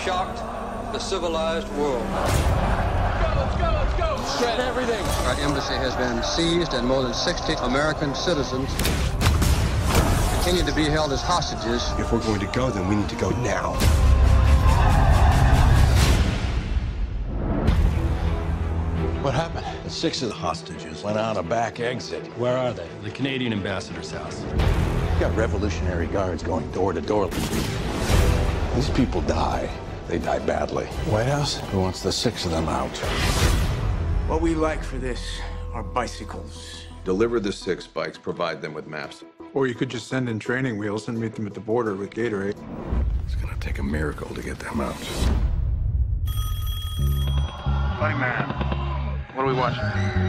shocked the civilized world. Let's go! Shred everything. Our embassy has been seized and more than 60 American citizens continue to be held as hostages. If we're going to go, then we need to go now. What happened? 6 of the hostages went out a back exit. Where are they? The Canadian ambassador's house. You got Revolutionary Guards going door to door. These people die. They die badly. White House? Who wants the 6 of them out? What we like for this are bicycles. Deliver the 6 bikes, provide them with maps. Or you could just send in training wheels and meet them at the border with Gatorade. It's gonna take a miracle to get them out. Buddy man, what are we watching?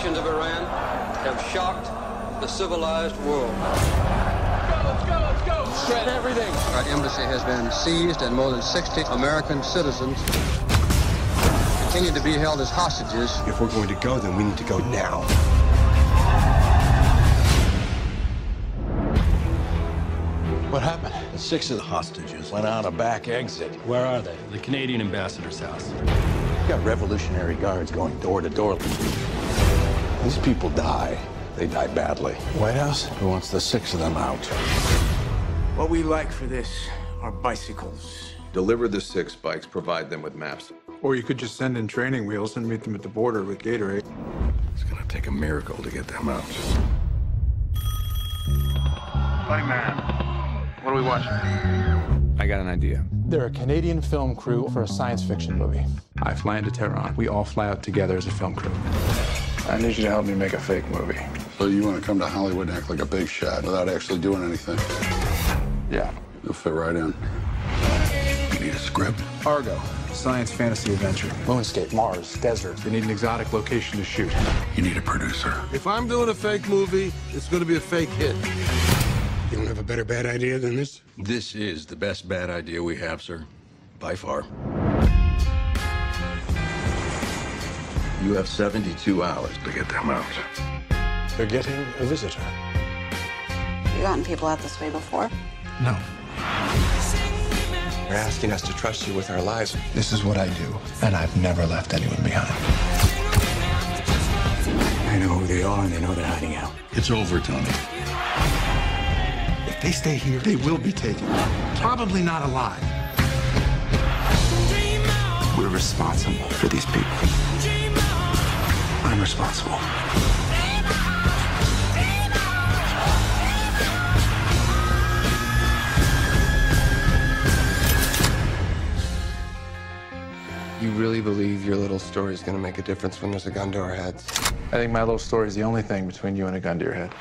actions of Iran have shocked the civilized world. Let's go, let's go! Shred everything! Our embassy has been seized and more than 60 American citizens continue to be held as hostages. If we're going to go, then we need to go now. What happened? 6 of the hostages went out a back exit. Where are they? The Canadian ambassador's house. Got Revolutionary Guards going door to door. These people die. They die badly. White House? Who wants the 6 of them out? What we like for this are bicycles. Deliver the 6 bikes, provide them with maps. Or you could just send in training wheels and meet them at the border with Gatorade. It's gonna take a miracle to get them out. Buddy man, what are we watching? I got an idea. They're a Canadian film crew for a science fiction movie. I fly into Tehran. We all fly out together as a film crew. I need you to help me make a fake movie. So you want to come to Hollywood and act like a big shot without actually doing anything? Yeah. You'll fit right in. You need a script? Argo, science fantasy adventure. Moonscape, Mars, desert. They need an exotic location to shoot. You need a producer. If I'm doing a fake movie, it's going to be a fake hit. You don't have a better bad idea than this? This is the best bad idea we have, sir. By far. You have 72 hours to get them out. They're getting a visitor. You gotten people out this way before? No. You're asking us to trust you with our lives. This is what I do, and I've never left anyone behind. I know who they are, and they know they're hiding out. It's over, Tony. If they stay here, they will be taken. Probably not alive. We're responsible for these people. I'm responsible. You really believe your little story is going to make a difference when there's a gun to our heads? I think my little story is the only thing between you and a gun to your head.